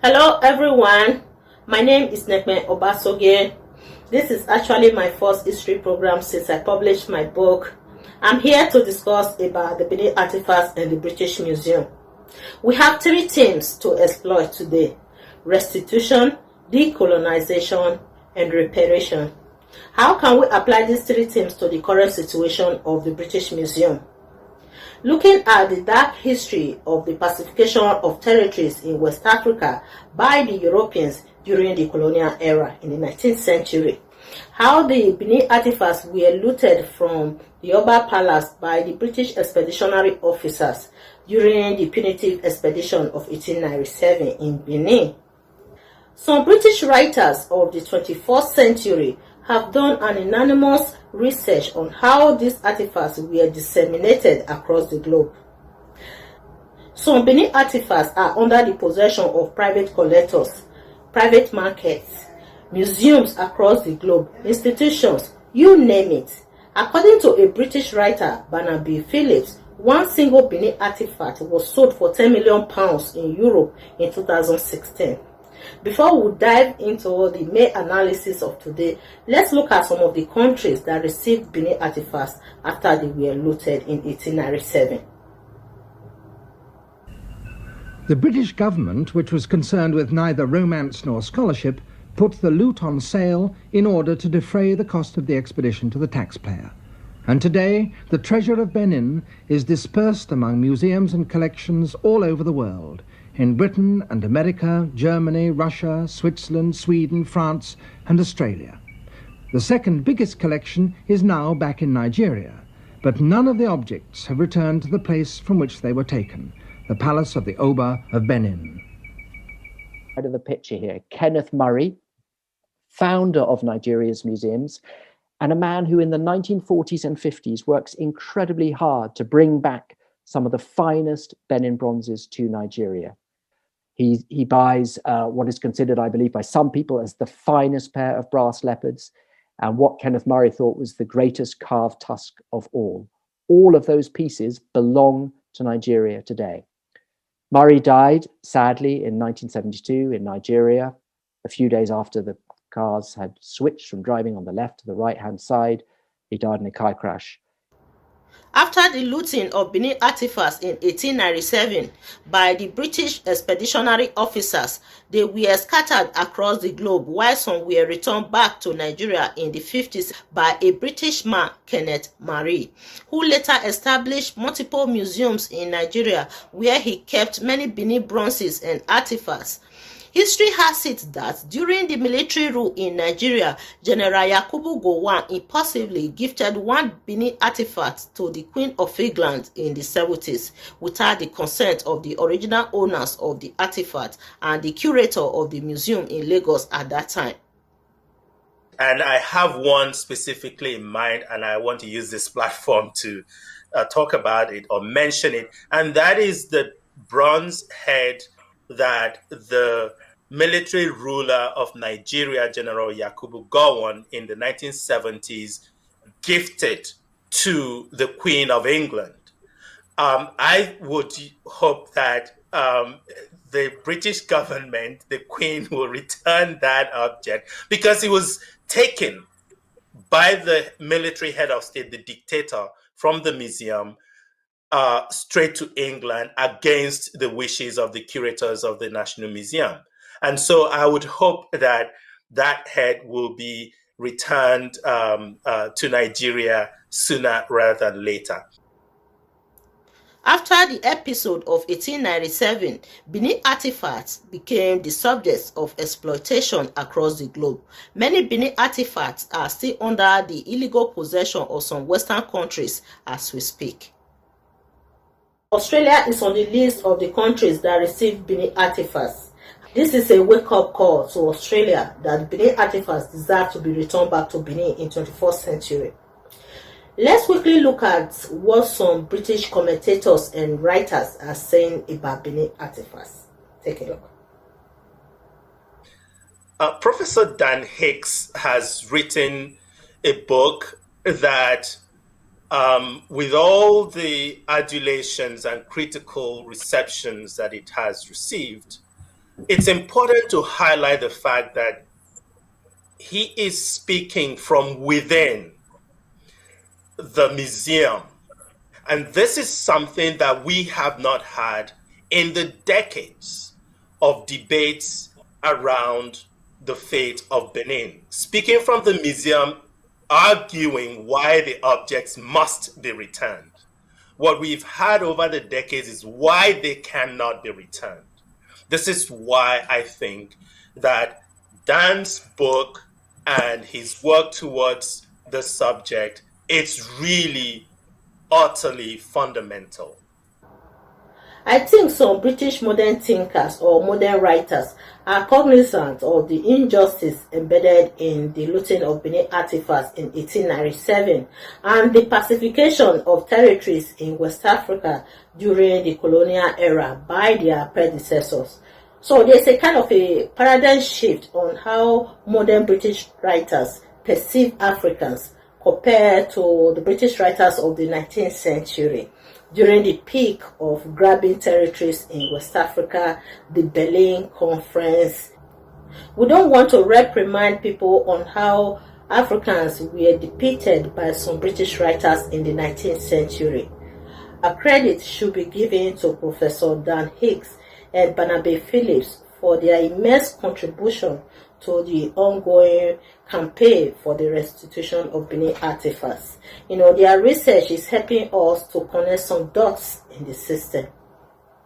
Hello everyone, my name is Nekme Obasogie. This is actually my first history program since I published my book. I'm here to discuss about the Benin artifacts in the British Museum. We have three themes to explore today: restitution, decolonization, and reparation. How can we apply these three themes to the current situation of the British Museum? Looking at the dark history of the pacification of territories in West Africa by the Europeans during the colonial era in the 19th century, how the Benin artifacts were looted from the Oba Palace by the British expeditionary officers during the punitive expedition of 1897 in Benin. Some British writers of the 21st century have done an anonymous research on how these artifacts were disseminated across the globe. Some Benin artifacts are under the possession of private collectors, private markets, museums across the globe, institutions, you name it. According to a British writer, Barnaby Phillips, one single Benin artifact was sold for £10 million in Europe in 2016. Before we dive into the main analysis of today, let's look at some of the countries that received Benin artifacts after they were looted in 1897. The British government, which was concerned with neither romance nor scholarship, put the loot on sale in order to defray the cost of the expedition to the taxpayer. And today, the treasure of Benin is dispersed among museums and collections all over the world, in Britain and America, Germany, Russia, Switzerland, Sweden, France, and Australia. The second biggest collection is now back in Nigeria, but none of the objects have returned to the place from which they were taken, the palace of the Oba of Benin. Out of the picture here, Kenneth Murray, founder of Nigeria's museums, and a man who in the 1940s and 50s works incredibly hard to bring back some of the finest Benin bronzes to Nigeria. He buys what is considered, I believe, by some people as the finest pair of brass leopards, and what Kenneth Murray thought was the greatest carved tusk of all. All of those pieces belong to Nigeria today. Murray died, sadly, in 1972 in Nigeria, a few days after the cars had switched from driving on the left to the right-hand side. He died in a car crash. After the looting of Benin artifacts in 1897 by the British expeditionary officers, they were scattered across the globe, while some were returned back to Nigeria in the 50s by a British man, Kenneth Murray, who later established multiple museums in Nigeria where he kept many Benin bronzes and artifacts. History has it that during the military rule in Nigeria, General Yakubu Gowon impulsively gifted one Benin artifact to the Queen of England in the 70s without the consent of the original owners of the artifact and the curator of the museum in Lagos at that time. And I have one specifically in mind, and I want to use this platform to talk about it or mention it, and that is the bronze head that the military ruler of Nigeria, General Yakubu Gowon, in the 1970s gifted to the Queen of England. I would hope that the British government, the Queen, will return that object because it was taken by the military head of state, the dictator, from the museum straight to England against the wishes of the curators of the National Museum. And so I would hope that that head will be returned to Nigeria sooner rather than later. After the episode of 1897, Benin artifacts became the subjects of exploitation across the globe. Many Benin artifacts are still under the illegal possession of some Western countries as we speak. Australia is on the list of the countries that received Benin artifacts. This is a wake-up call to Australia that Benin artifacts deserve to be returned back to Benin in 21st century. Let's quickly look at what some British commentators and writers are saying about Benin artifacts. Take a look. Professor Dan Hicks has written a book that, with all the adulations and critical receptions that it has received, it's important to highlight the fact that he is speaking from within the museum. And this is something that we have not had in the decades of debates around the fate of Benin. Speaking from the museum, arguing why the objects must be returned. What we've had over the decades is why they cannot be returned. This is why I think that Dan's book and his work towards the subject, it's really utterly fundamental. I think some British modern thinkers or modern writers are cognizant of the injustice embedded in the looting of Benin artifacts in 1897 and the pacification of territories in West Africa during the colonial era by their predecessors. So there's a kind of a paradigm shift on how modern British writers perceive Africans compared to the British writers of the 19th century. During the peak of grabbing territories in West Africa, the Berlin Conference. We don't want to reprimand people on how Africans were depicted by some British writers in the 19th century. A credit should be given to Professor Dan Hicks and Barnaby Phillips for their immense contribution to the ongoing campaign for the restitution of Benin artifacts. Their research is helping us to connect some dots in the system.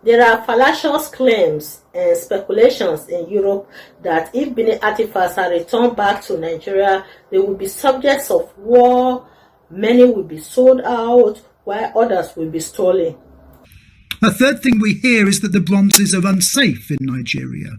There are fallacious claims and speculations in Europe that if Benin artifacts are returned back to Nigeria, they will be subjects of war, many will be sold out, while others will be stolen. A third thing we hear is that the bronzes are unsafe in Nigeria.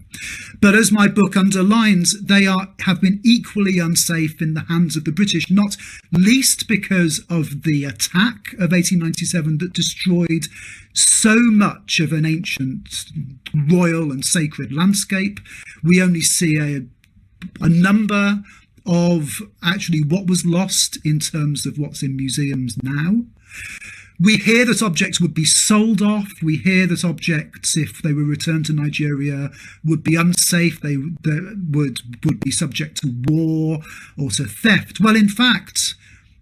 But as my book underlines, they have been equally unsafe in the hands of the British, not least because of the attack of 1897 that destroyed so much of an ancient royal and sacred landscape. We only see a number of actually what was lost in terms of what's in museums now. We hear that objects would be sold off. We hear that objects, if they were returned to Nigeria, would be unsafe. They would be subject to war or to theft. Well, in fact,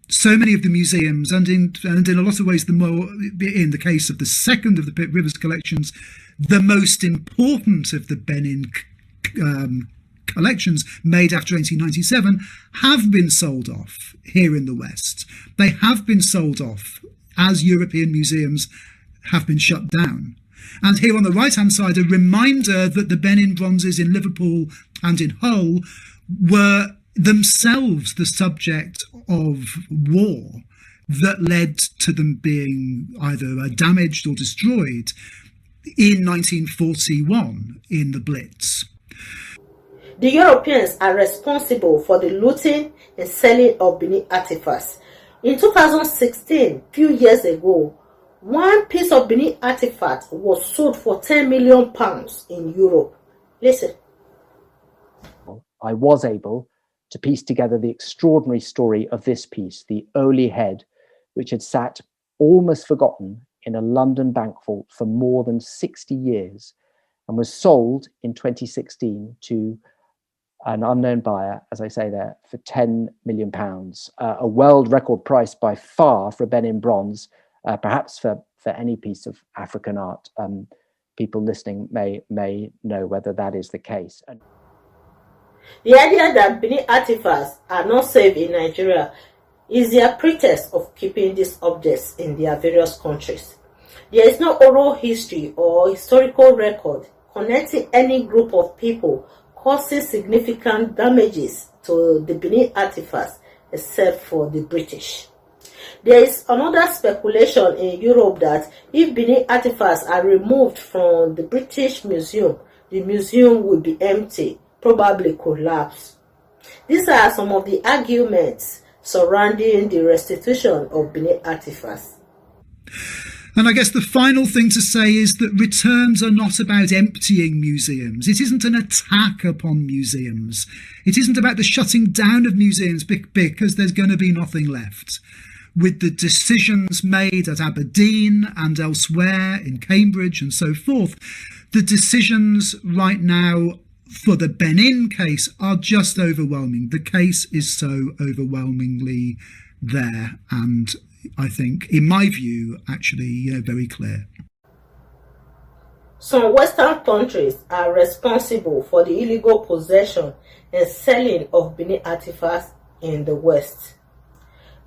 so many of the museums, and in a lot of ways, in the case of the second of the Pitt Rivers collections, the most important of the Benin collections made after 1897, have been sold off here in the West. They have been sold off as European museums have been shut down. And here on the right-hand side, a reminder that the Benin bronzes in Liverpool and in Hull were themselves the subject of war that led to them being either damaged or destroyed in 1941 in the Blitz. The Europeans are responsible for the looting and selling of Benin artifacts. In 2016, few years ago, one piece of Benin artifact was sold for £10 million in Europe. Listen. I was able to piece together the extraordinary story of this piece, the Oli head, which had sat almost forgotten in a London bank vault for more than 60 years and was sold in 2016 to an unknown buyer, as I say there, for £10 million, a world record price by far for a Benin bronze, perhaps for any piece of African art. People listening may know whether that is the case. The idea that Benin artifacts are not safe in Nigeria is their pretext of keeping these objects in their various countries. There is no oral history or historical record connecting any group of people causing significant damages to the Benin artifacts except for the British. There is another speculation in Europe that if Benin artifacts are removed from the British Museum, the museum will be empty, probably collapse. These are some of the arguments surrounding the restitution of Benin artifacts. And I guess the final thing to say is that returns are not about emptying museums. It isn't an attack upon museums. It isn't about the shutting down of museums because there's going to be nothing left. With the decisions made at Aberdeen and elsewhere in Cambridge and so forth, the decisions right now for the Benin case are just overwhelming. The case is so overwhelmingly there, and I think, in my view, actually very clear. Some Western countries are responsible for the illegal possession and selling of Benin artifacts in the West.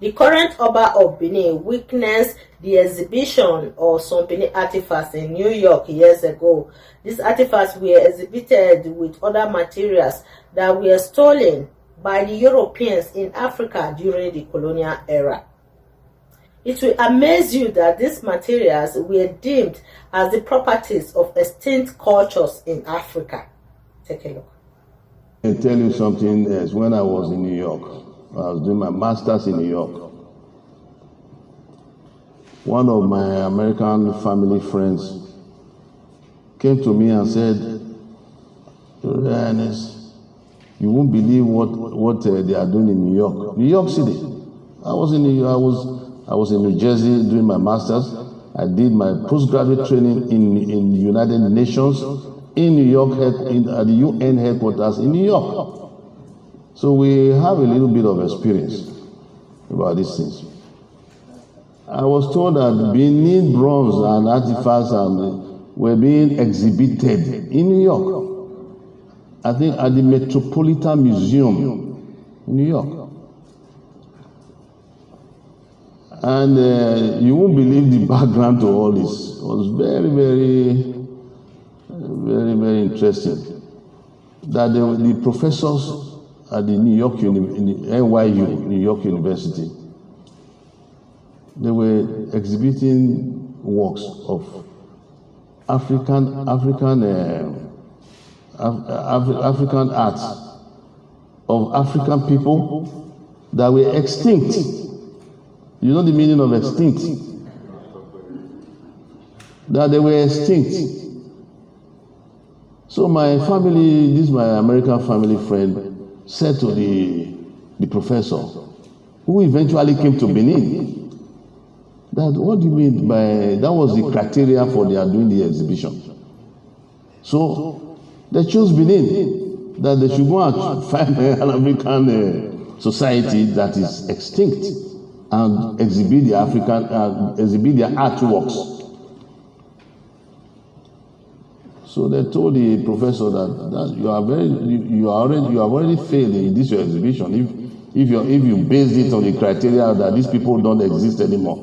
The current Oba of Benin witnessed the exhibition of some Benin artifacts in New York years ago. These artifacts were exhibited with other materials that were stolen by the Europeans in Africa during the colonial era. It will amaze you that these materials were deemed as the properties of extinct cultures in Africa. Take a look. I tell you something else. When I was in New York, I was doing my master's in New York. One of my American family friends came to me and said, "Your Highness, you won't believe what they are doing in New York. New York City." I was in New Jersey doing my master's. I did my postgraduate training in United Nations in New York, at the UN headquarters in New York. So we have a little bit of experience about these things. I was told that Benin bronze and artifacts were being exhibited in New York. I think at the Metropolitan Museum in New York. And you won't believe the background to all this. It was very, very, very, very interesting. That the professors at the NYU, New York University, they were exhibiting works of African arts of African people that were extinct. You know the meaning of extinct? That they were extinct. So my American family friend, said to the professor, who eventually came to Benin, that what do you mean by that was the criteria for their doing the exhibition. So they chose Benin, that they should go and find an African society that is extinct and exhibit their artworks. So they told the professor that you have already failed in this your exhibition if you based it on the criteria that these people don't exist anymore.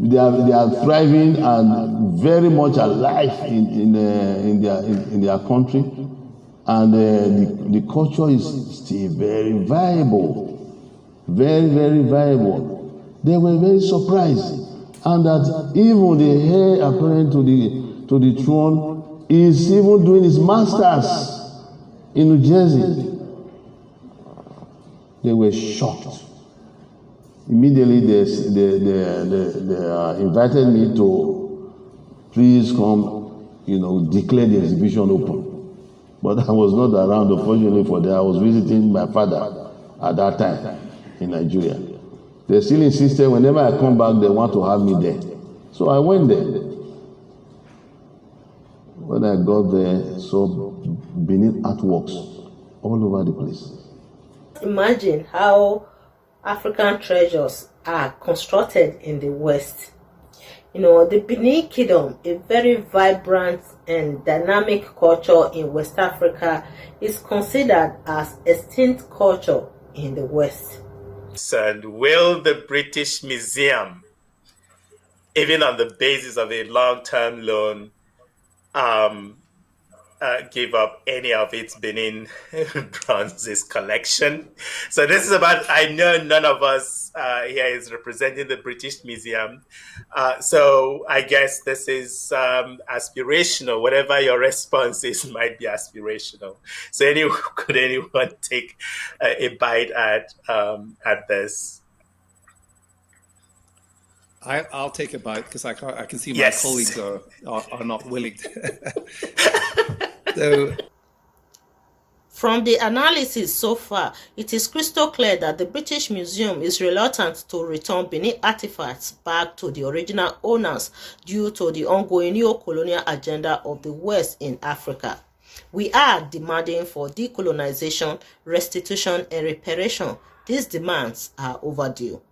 They are thriving and very much alive in their country, and the culture is still very viable, very, very viable. They were very surprised, and that even the heir apparent to the throne is even doing his masters in New Jersey. They were shocked. Immediately they invited me to please come, declare the exhibition open. But I was not around, unfortunately for that. I was visiting my father at that time in Nigeria. They still insisted whenever I come back, they want to have me there. So I went there. When I got there, saw Benin artworks all over the place. Imagine how African treasures are constructed in the West. The Benin Kingdom, a very vibrant and dynamic culture in West Africa, is considered as extinct culture in the West. And will the British Museum, even on the basis of a long-term loan, give up any of its Benin bronzes collection? So this is about, I know none of us here is representing the British Museum. So I guess this is aspirational. Whatever your response is might be aspirational. So could anyone take a bite at this? I'll take a bite because I can see my Yes. colleagues are not willing to. So, From the analysis so far, it is crystal clear that the British Museum is reluctant to return Benin artifacts back to the original owners due to the ongoing neo-colonial agenda of the West in Africa. We are demanding for decolonization, restitution, and reparation. These demands are overdue.